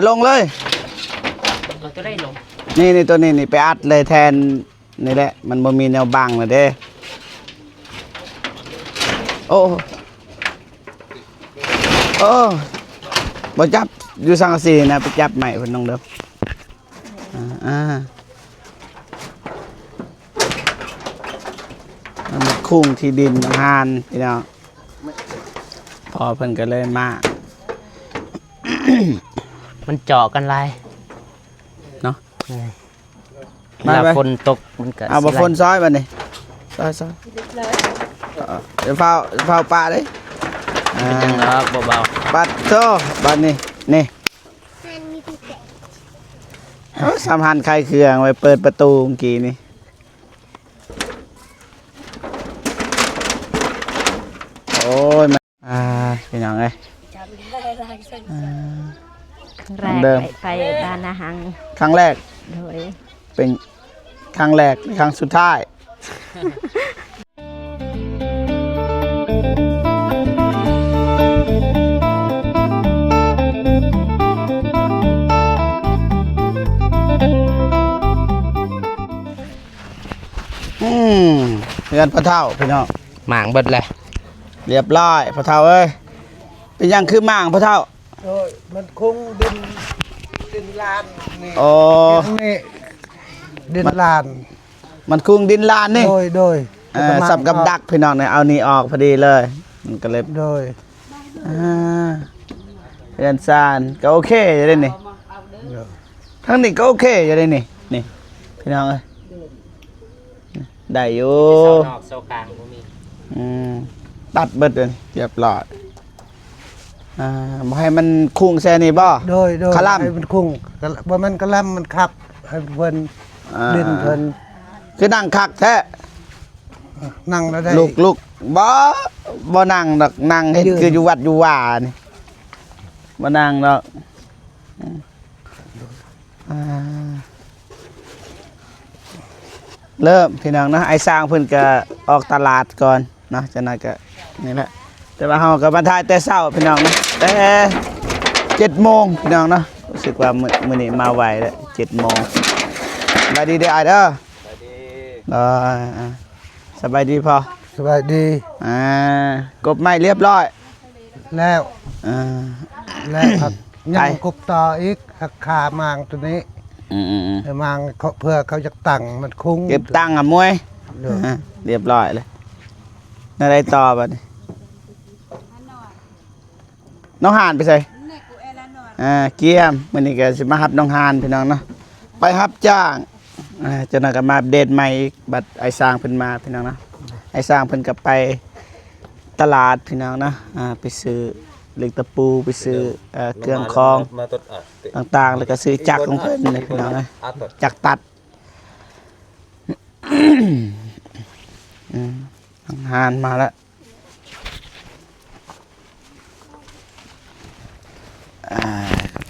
ลงเลยเราจะได้ลงนี่ตัวนี้ไปอัดเลยแทนนี่แหละมันบ่มีแนวบังเลยเด้โอ้บ่จับอยู่สังกะสีนะไปจับใหม่เพิ่นน้องเด้อมันคุ้งที่ดินหานพี่น้องพอเพิ่นก็เลยมา มันเจาะกันลายเนาะเวลาฝนตกมันก็เอาบ่ฝนซอยบัดนี้ซอยเดี๋ยวเฝ้าปลาเด้จังเนาะเบาปัดโตบัดนี้นี่สำคัญไข่เครื่องไว้เปิดประตูเมื่อกี้นี่โอ้ยพี่น้องเอ้ยแรกไปบ้านอาหารครั้งแรกโดยเป็นครั้งแรกครั้งสุดท้ายเพื่อนพ่อเฒ่าพี่น้องหมางเบิดเลยเรียบร้อยพ่อเฒ่าเอ้ยเป็นยังคือหม่างพ่อเฒ่าโอ้ยมันคงดินลานนี่โอ้นี่ดินลานมันคุ้งดินลานนี่โดยสับกับดักพี่น้องเนี่ยเอานี่ออกพอดีเลยมันก็เลยโดยเรียนซานก็โอเคอยู่ได้นี่ทั้งนี้ก็โอเคอยู่ได้นี่พี่น้องเอ้ยได้อยู่เสากลางบ่มีตัดเบิดเลยเรียบร้อยบ่ให้มันคุ้งแซ่นี่บ่โดยคลั่มให้มันคุ้งบ่มันกะล่ำมันขับให้เพิ่นดินเพิ่นคือนั่งคักแท้นั่งแล้วได้ลูกบ่นั่งดอกนั่งเฮ็ดคืออยู่วัดอยู่ว่านี่บ่นั่งดอกเริ่มพี่น้องนะไอ้สร้างเพิ่นก็ออกตลาดก่อนนะจังนั้นก็นี่แหละแต่ว่าเฮาก็มาถ่ายแต่เช้าพี่น้องนะแต่7 โมงพี่น้องเนาะรู้สึกว่ามื้อนี้มาไวแล้ว7 โมงสบายดีเด้ออ้ายเด้อสบายดีพอสบายดีกบไม้เรียบร้อยแล้วครับยังกบต่ออีกหักขามางตัวนี้มางเพื่อเขาจะตั้งมันคุ้งเก็บตั้งมวยเรียบร้อยเลยอะไรต่อบัดนี้น้องหานไปใส่เกียมวันนี้ก็จะมาหับน้องหานพี่น้องเนาะไปหับจ้างจะนั่งกันมาเดทใหม่บัดไอ้สร้างเพิ่นมาพี่น้องนะไอ้สร้างเพิ่นกับไปตลาดพี่น้องนะไปซื้อเหล็กตะปูไปซื้อเครื่องคองต่างๆแล้วก็ซื้อจักรของเพิ่นเลยพี่น้องนะจักรตัดหานมาแล้ว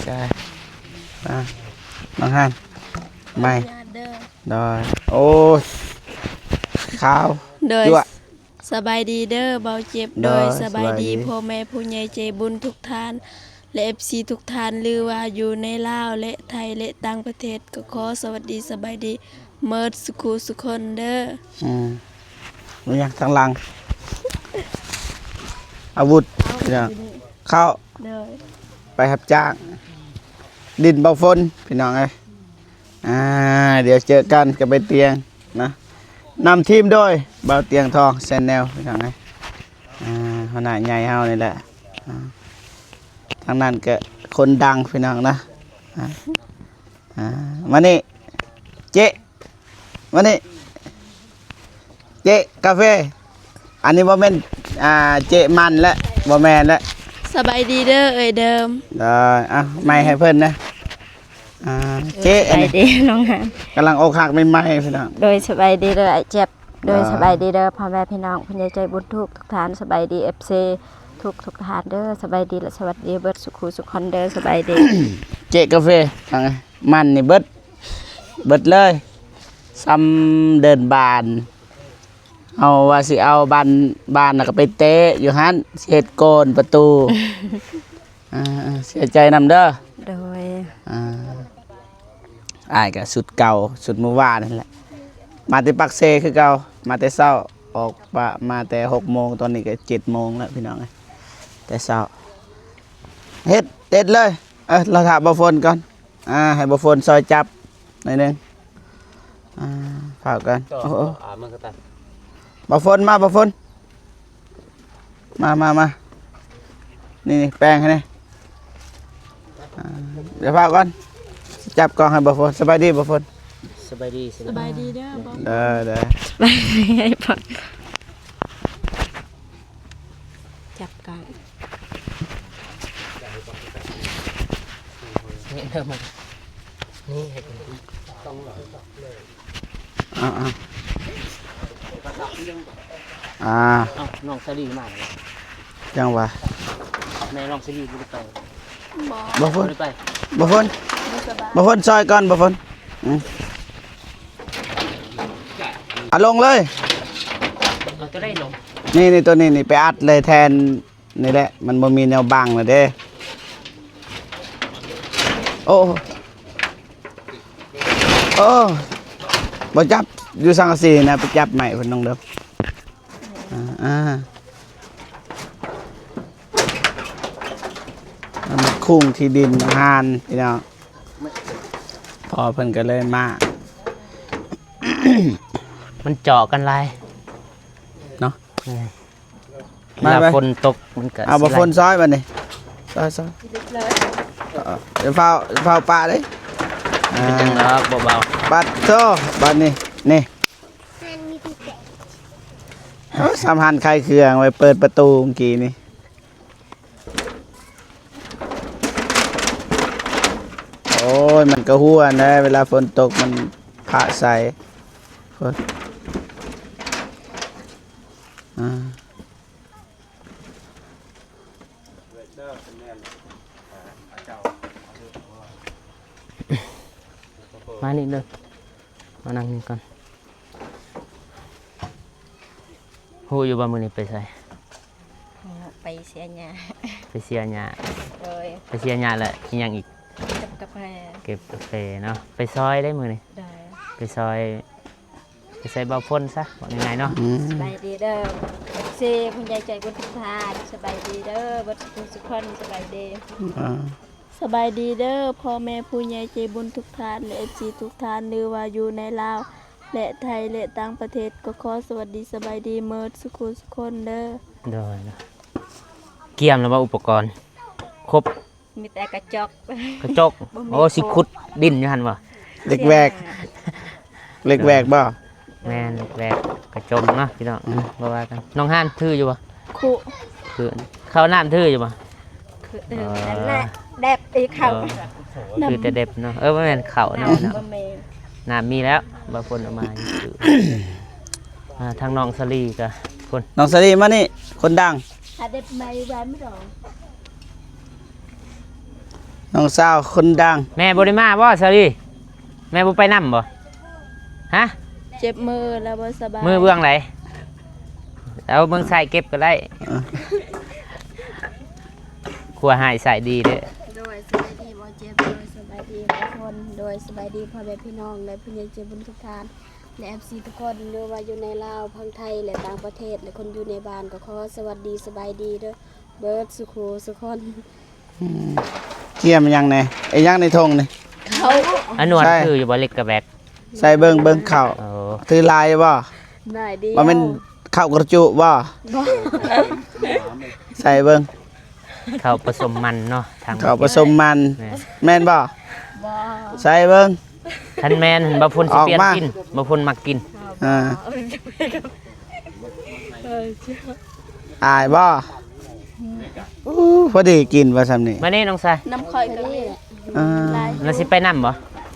ใช่น้องหานไม่ดอยโอ้ข้าวโดยสบายดีเด้อเบาเจ็บโดยสบายดีพ่อแม่ผู้ใหญ่ใจบุญทุกท่านและ FC ทุกท่านหรือว่าอยู่ในลาวและไทยและต่างประเทศก็ขอสวัสดีสบายดีเมิดสุขุสุคนเด้อนี่ยังทางหลังอาวุธเนี่ยเข้าไปรับจ้างดินเบาฝนพี่น้องไงเดี๋ยวเจอกันกับใบเตียงนะนำทีมโดยเบาเตียงทองแซนแนลพี่น้องไงขนาดใหญ่เฮานี่แหละทางนั้นก็คนดังพี่น้องนะมานี่เจ๊มานี่เจ๊กาแฟอันนี้บ่แม่นเจ๊มันและบ่แม่นและสบายดีเด้อเอ้ยเดิมไม่ให้เพิ่นนะเจ๊สบายดีน้องหานกำลังอกหักใหม่ๆพี่น้องโดยสบายดีเด้อไอ้เจ็บโดยสบายดีเด้อพ่อแม่พี่น้องผู้ใหญ่ใจบุญทุกท่านสบายดี FC ทุกท่านเด้อสบายดีและสวัสดีเบิดสุขุสุขคนเด้อสบายดี เจ๊กาแฟมันนี่เบิดเลยซ้ำเดินบานเอาว่าสิเอาบานแล้วก็ไปเตะอยู่หันเศษโกนประตูเสียใจนำเด้อ โดย อ้ายก็สุดเก่าสุดเมื่อวานนั่นแหละมาแต่ปักเซคือเก่ามาแต่เช้าออกมาแต่6 โมงตอนนี้ก็7 โมงแล้วพี่น้องเอ้ยแต่เช้าเฮ็ดเด็ดเลยเราถามบ่ฝนก่อนให้บ่ฝนซอยจับหน่อยหนึงฝากกันโอ้โหบ่ฝนมาบ่ฝนมานี่แป้งให้นี่เดี๋ยวฝากก่อนจับกล้องให้บ่ฝนสบายดีบ่ฝน สบายดี สบายดีเด้อบ่ เด้อ ไปให้ผ่อนจับกัน นี่เริ่มมานี่ให้คุณ อ่า เอ้าน้องสลีมาเลย จังหวะ แม่น้องสลีบ่ได้ไป บ่ บ่ฝ บ่ น ได้ไป บ่ฝน บ่สบาย บ่ฝนซอยก่อนบ่ฝนลงเลย เราจะได้ลง นี่ตัวนี้นี่ไปอัดเลยแทนนี่แหละมันบ่มีแนวบังเลยเด้โอ้บ่จับอยู่สังกะสีนะไปจับใหม่เพิ่นน้องเด้อมันคุ้งที่ดินหานพี่น้องพอเพิ่นก็เลยมา มันเจาะกันหลาย เนาะ เว มา ลา ไป ฝนตกมันก็ เอาบ่ฝนซอยบัดนี้ซอยเดี๋ยวเฝ้าปลาเด้ เป็นจังเนาะเบา บัดโตบัดนี้นี่สำหันไข่เครื่องไว้เปิดประตูเมื่อกี้นี่โอ้ยมันก็หัวนะเวลาฝนตกมันผะใส่ฝนๆมานี่เด้อมานั่งนี่ก่อนฮู้อยู่บ่มื้อนี้ไปไส ไปเสียหญ้า ไปเสียหญ้า โดย ไปเสียหญ้าแล้วอีหยังอีก จับกาแฟ เก็บกาแฟเนาะไปซอยได้มื้อนี้ โดย ไปซอยไปใส่เบาพ่นซะว่าง่ายๆเนาะ สบายดีเด้อเซคุณยายใจบุญทุกทานสบายดีเด้อบัดทุกคนสบายดี สบายดีเด้อพ่อแม่ผู้ใหญ่ใจบุญทุกท่านและ FC ทุกท่านหรือว่าอยู่ในลาวและไทยและต่างประเทศก็ขอสวัสดีสบายดีเมิดสุขุสุคนเด้อ โดยเนาะเกี่ยมแล้วว่าอุปกรณ์ครบ มีแต่กระจก กระจกโอ้สิขุดดินอยู่หั่นบ่ เล็กแวกบ่ แม่นแวกกระจกเนาะพี่น้องบ่ว่ากันน้องห่านถืออยู่บ่ คุ ถือข้าวน้ำถืออยู่บ่ คือนั่นแหละแดบอีกเขา คือแต่เด็บเนาะบ่แม่นข้าวเนาะ บ่แม่ น้ำมีแล้วบางคนเอามาอยู่ถือทางน้องสลีก็คน น้องสลีมานี่คนดัง หาเด็บไม่แวนไม่ดอก น้องสาวคนดัง แม่บ่ได้มาบ่สลีแม่บ่ไปนำบ่ฮะ เจ็บมือแล้วบ่สบาย มือเบื้องไหนเอาเบื้องใส่เก็บก็ได้ขัวหายใส่ดีเด้อ โดยสบายดีบ่เจ็บโดยสบายดีทุกคนโดยสบายดีพ่อแม่พี่น้องและผู้ใหญ่ใจบุญทุกท่านและ FC ทุกคนหรือว่าอยู่ในลาวพังไทยและต่างประเทศและคนอยู่ในบ้านก็ขอสวัสดีสบายดีเด้อเบิดสุขสุคน เกี่ยมยังไงไอ้ยังในธงนี่ เขา อันนวล ใช่ คืออยู่บ่เล็กกระแบก ใส่เบิ่งเข่า โอ้ ถือลายบ่ หน่อยเดียว ว่ามันข้าวกระจุบ่ บ่ ใส่เบิ่ง ข้าวผสมมันเนาะทาง ข้าวผสมมัน แม่ แม่นบ่ บ่ ใส่เบิ่ง ท่านแม่นบ่พุ่นสิ ออก เปลี่ยน มา กินบ่พุ่นมักกิน อ่าอายบ่อู้พอดีกินว่าซำนี่ มานี่น้องชาย น้ำข่อยก็มี อ่า ลาย เราสิไปนำบ่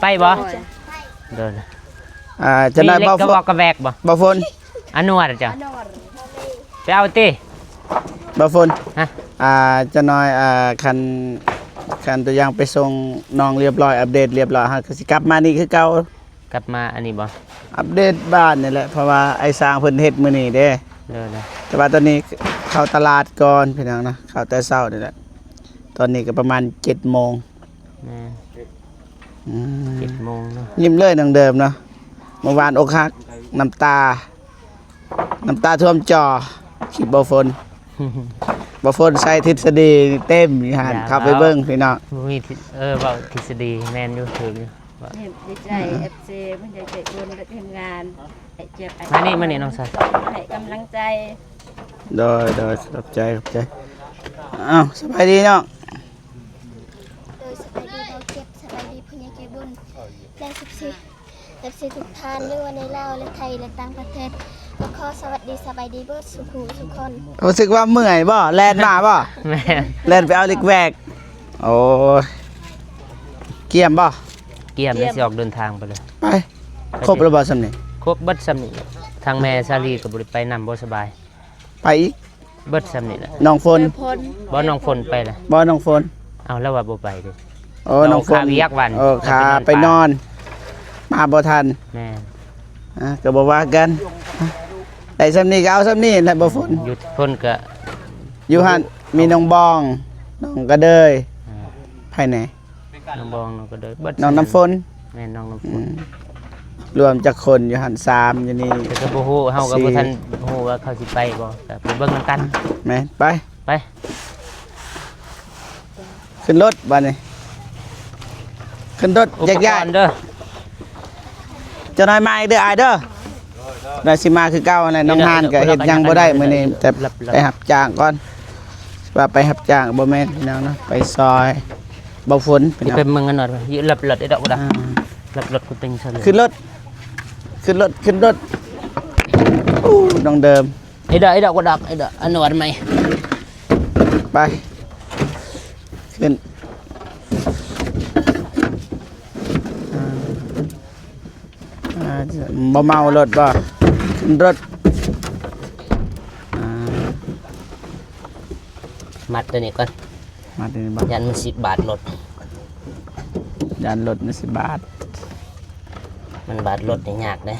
ไปบ่เดิน จะได้ มีเล็ก บ่ กระบอกกระแบกบ่ บ่ฝน อันนวลจ้ะไปเอาติ บ่ฝน ฮะ จะน้อยคันตัวอย่างไปส่งน้องเรียบร้อยอัปเดตเรียบร้อยฮะก็สิกลับมานี่คือเก่าก ลับมาอันนี้บ่ อัปเดตบ้านนี่แหละเพราะว่าไอ้สร้างเพิ่นเฮ็ดมื้อนี้เด้ เดินนะ แต่ว่าตอนนี้เข้าตลาดก่อนพี่น้องนะเข้าแต่เช้านี่แหละตอนนี้ก็ประมาณ7 โมง แม่ อืม 7 โมงเนาะ ยิ้มเลยดังเดิมเนาะเมื่อวานอกหักน้ำตาท่วมจอขีดบ่ฝนบ่ฝนใส่ทฤษฎีเต็มอยู่หั่นเข้าไปเบิ่งพี่น้อง มีเว้าทฤษฎีแม่นอยู่ถึงอยู่ว่า เนี่ยดีใจ FC ผู้ใหญ่ใจบุญและทีมงานไอ้เจ็บไอ้ มานี่น้องสาย ให้กำลังใจ โดยขอบใจอ้าวสบายดีเนาะ โดยสบายดีเราเก็บสบายดีผู้ใหญ่ใจบุญและสิทุกท่านหรือว่าในลาวและไทยและต่างประเทศก็ขอสวัสดีสบายดีเบิดสุขทุกคน รู้สึกว่าเมื่อยบ่แล่นมาบ่ แม่ แล่นไปเอาลิกแวกโอ้ยเกี่ยมบ่ เกี่ยมแล้วสิออกเดินทางไปเลย ไปครบแล้วบ่ซำนี่ ครบเบิดซ้ำนี่ทางแม่ซาลีก็บ่ได้ไปนำบ่สบาย ไปอีก เบิดซ้ำนี่แหละ น้องฝน บ่น้องฝนไปล่ะ บ่น้องฝน เอาแล้วว่าบ่ไปเด้ โอ้น้องฝน ขาเวียกวัน ขาไปนอน มาบ่ทัน แม่ ก็บ่ว่ากันได้ซำนี้ก็เอาซำนี้แหละบ่ฝน หยุดเพิ่นก็ อยู่หั่นมีน้องบองน้องกระเดยภายใน น้องบองน้องก็เด้อเบิด น้องน้ำฝน แม่น้องน้ำฝน รวมจากคนอยู่หั่น3อยู่นี่ แต่ก็บ่ฮู้เฮาก็บ่ทันฮู้ว่าเขาสิไปบ่ก็ไปเบิ่งนำกัน แม่นไป ไป ขึ้นรถบัดนี้ขึ้นรถ อุป แย ก ก รณ์เด้อ ๆจะน้อยมาอีกเด้ออายเด้อได้สิมาคือเก่านั่นน้องฮานก็เฮ็ดหยังบ่ได้มื้อนี้แต่ไปหับจ้างก่อนว่าไปหับจ้างบ่แม่นพี่น้องเนาะไปซอยบ่ฝนพี่ สิ น้อง ไปเมืองกันหน่อยยืหลับๆไอ้ดอกบ่ด อ่า หลับๆกูติงซะเลย ขึ้นรถอู้น้องเดิม ไอ้ดอกบ่ดอกไอ้ดอกอันนวดไหม ไปขึ้นบ่เมารถบ่ขึ้นรถอ่า มัดตัวนี้ก่อน มาถึงบ่ ยันมัน10 บาทรถ ยันรถนี่10 บาท มันบาทรถนี่ยากเด้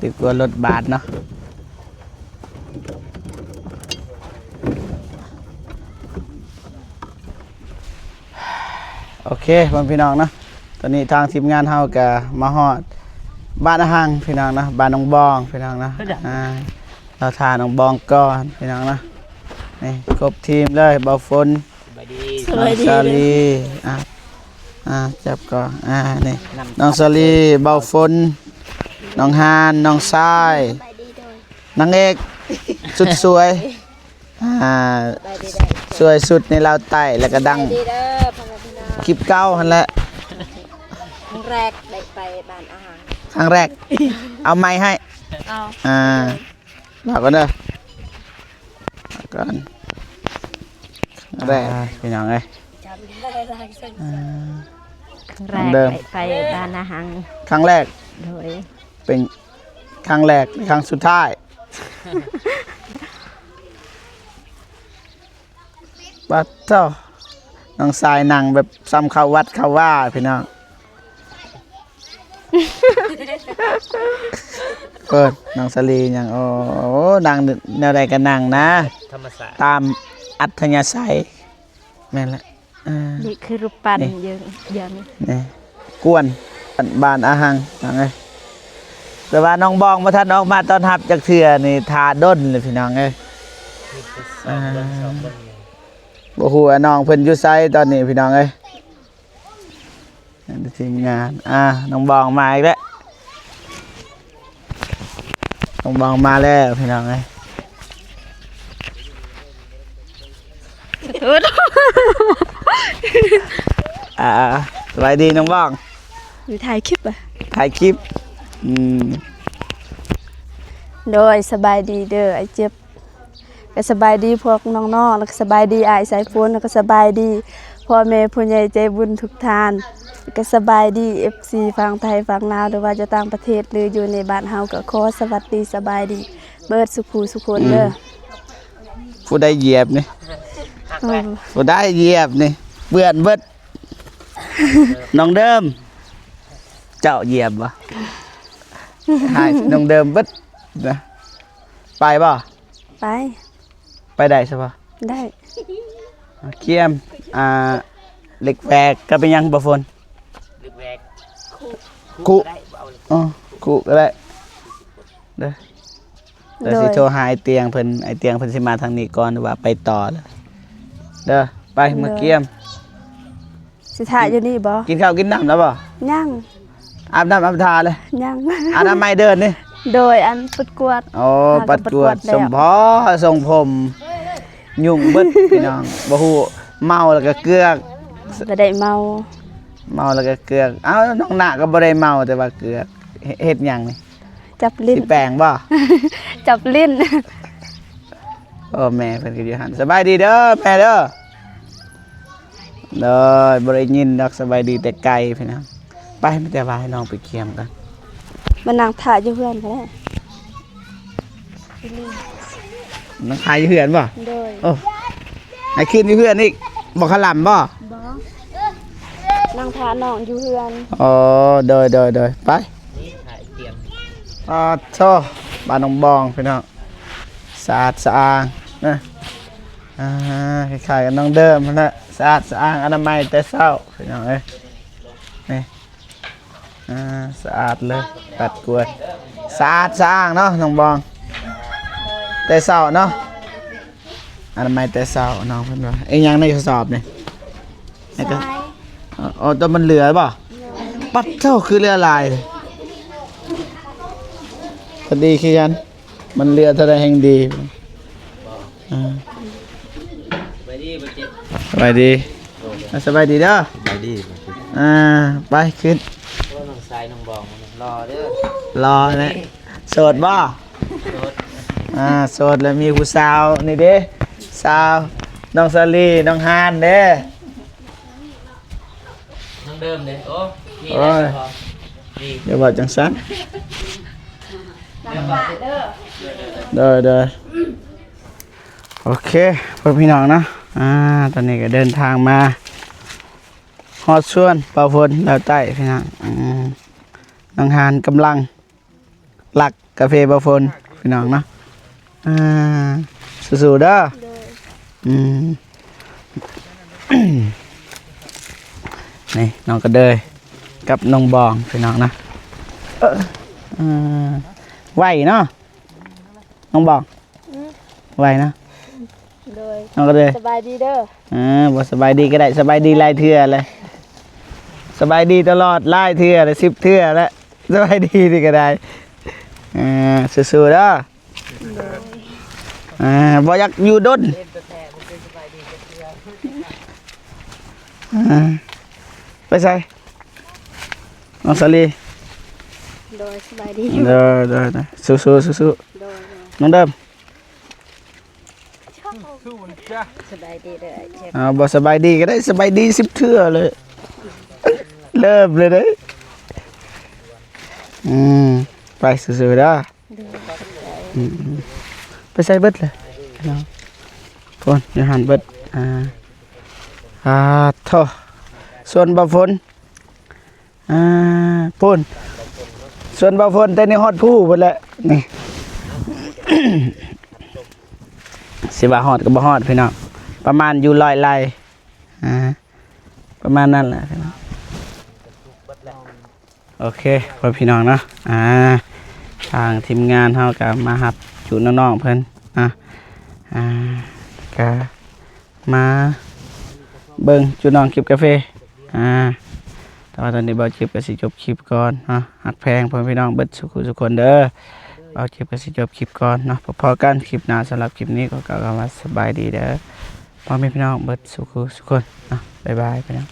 ตึกว่ารถบาทเนาะโอเคพ่อพี่น้องเนาะตอนนี้ทางทีมงานเฮาก็มาฮอดบ้านอาหังพี่น้องนะบ้านน้องบองพี่น้องนะเราทาน้องบองก่อนพี่น้องนะนี่ครบทีมเลยบ่าวฝน สบายดี สบายดี น้องซาลีจับก่อนนี่น้องซาลีบ่าวฝนน้องฮานน้องทราย สบายดีโดย นางเอกสุดสวยสวยสุดในลาวใต้แล้วก็ดัง ดีเด้อพ่อแม่พี่น้อง คลิปเก้าหั่นแหละ ครั้งแรกได้ไปบ้านอาหาร ครั้งแรก เอาไม้ให้ เอา บอกกันเด้อบอกก่อนครั้งแรกพี่น้องเอ้ย จำได้หลายสิ่ง ครั้งแรก เดิม ได้ไปบ้านอาหาร ครั้งแรก โดย เป็นครั้งแรกครั้งสุดท้ายบัดเจ้าน้องทรายนั่งแบบซ้ำเข้าวัดเข้าว่าพี่น้องเปิดน้องสลีอย่างโอ้นั่งแนวใดก็นั่งนะ ธรรมศาสตร์ ตามอัธยาศัยแม่นละนี่คือรูปปั้น นี่ เยอะนี่ นี่กวนบ้านอาหังน้องเอ้ยแต่ว่าน้องบองมาท่านออกมาตอนหับจากเถื่อนี่ทาด้นเลยพี่น้องเอ้ยบ่ฮู้ว่าน้องเพิ่นอยู่ไสตอนนี้พี่น้องเอ้ยทีมงานน้องบองมาอีกแล้วน้องบองมาแล้วพี่น้องเอ้ยสบายดีน้องบอง อยู่ถ่ายคลิปอ่ะ ถ่ายคลิปโดยสบายดีเด้อไอ้เจ็บก็สบายดีพวกน้องๆแล้วก็สบายดีอ้ายสายฝนแล้วก็สบายดีพ่อแม่ผู้ใหญ่ใจบุญทุกท่านก็สบายดี FC ฝั่งไทยฝั่งลาวหรือว่าจะต่างประเทศหรืออยู่ในบ้านเฮาก็ขอสวัสดีสบายดีเบิดสุขูสุคนเด้อ ผู้ได้เหยียบนี่ผู้ได้เหยียบนี่เบื่อนเบิด น้องเดิม เจ้าเหยียบวะหายน้องเดิมเบิดนะไปบ่ ไป ไปได้ใช่ปะ ได้ เคียม เหล็กแหวกก็เป็นหยังบ่ฝน ลึกแวก กุ ได้เอาเลย อ๋อกุก็ได้เด้อเดี๋ยวสิโทรหาไอ้เตียงเพิ่นสิมาทางนี้ก่อนหรือว่าไปต่อแล้วเด้อไปมาเกี่ยม สิถ่ายอยู่นี่บ่ กินข้าวกินน้ำแล้วบ่ ยัง อาบน้ำอาบทาเลย ยัง อาบน้ำไม่เดินนี่ โดยอันประกวด โอ้ พากัน ปัดกวด ประกวดแล้ว สมพอทรงผมยุ่งเบิด พี่น้องบ่ฮู้เมาแล้วก็เกลือก บ่ได้เมา เมาแล้วก็เกลือกเอ้าน้องหน้าก็บ่ได้เมาแต่ว่าเกลือกเฮ็ดหยังนี่ จับลิ้น สิแปลงบ่ จับลิ้น โอ้แม่เพิ่นก็อยู่หั่นสบายดีเด้อแม่เด้อเด้อบ่ได้ยินดอกสบายดีแต่ไกลพี่น้องไปมีแต่ว่าให้น้องไปเกี่ยมกัน มานั่งถ่ายอยู่เพื่อนก็ได้ น้องขายอยู่เพื่อนบ่ โดย โอ้ให้ขึ้นอยู่เพื่อนอีกบ่ขลำบ่ นั่งทาน้องอยู่เพื่อน อ๋อเดยไป นี่ถ่ายเตียง โชบ้านหนองบองพี่น้องสะอาดสะอางนะคล้ายๆกันน้องเดิมนั่นแหละสะอาดสะอางอนามัยแต่เช้าพี่น้องเอ้ยนี่สะอาดเลยปัดกวาดสะอาดสะอางเนาะหนองบองแต่เช้าเนาะอนามัยแต่เช้าน้องเพิ่นว่าเอ้ยยังในกระสอบนี่นี่ก็อ๋อตัวมันเหลือป่ะปัดเท่าคือเรือลายเลยพอดีคือกันมันเรือเท่าไรแห่งดีไปดีไปเจ็บ สบายดีสบายดีเด้อ ไปดี ไปขึ้น ตัวน้องชายน้องบองรอเด้อ รอนะโสดบ่โสดแล้วมีผู้สาวนี่เด้สาวน้องสลีน้องฮานเด้ น้องเดิมเด้โอ้นี่ โอ้ ได้ ย พอนี่ เดี๋ยวบอกจังสันเด้อโอเคพ่อพี่น้องนะตอนนี้ก็เดินทางมาฮอดส่วนป่าฝนดาวใต้พี่น้องน้องฮานกำลังหลักกาแฟป่าฝนพี่น้องเนาะสู้ๆเด้อนี่น้องก็เดยกับน้องบองพี่น้องนะไหวเนาะน้องบองไหวนะ โดย น้องก็เดย สบายดีเด้อ บ่สบายดีก็ได้สบายดีหลายเทื่อเลยสบายดีตลอดหลายเทื่อเลย10 เทื่อแล้วสบายดีนี่ก็ได้สู้ๆเด้อบ่อยากอยู่ดนไปใส่น้องสลี โดยสบายดี เด้อสู้น้องเดิม สบายดีเด้อเจ็บ บ่สบายดีก็ได้สบายดี10 เทื่อเลยเริ่มเลยเด้ไปสู้ๆเด้อไปใส่เบิดเลยเนาะฝนอย่าหันเบิดโธ่ส่วนบ่ฝนพุ่นส่วนบ่ฝนแต่นี่ฮอดผู้เบิดแล้วนี่ สิว่าฮอดก็บ่ฮอดพี่น้องประมาณอยู่100 ไร่ประมาณนั้นแหละพี่น้องโอเคพ่อพี่น้องเนาะทางทีมงานเฮาก็มารับจุน้องๆเพิ่นก็มาเบิ่งจุน้องเก็บกาแฟแต่ว่าตอนนี้บ่าวเจ็บก็สิจบคลิปก่อนเนาะหักแพงพ่อพี่น้องเบิดทุกคนเด้อบ่าวเจ็บก็สิจบคลิปก่อนเนาะพอๆกันคลิปหน้าสำหรับคลิปนี้ก็กล่าวว่าสบายดีเด้อพ่อแม่พี่น้องเบิดทุกคนเนาะบ๊ายบายพี่น้อง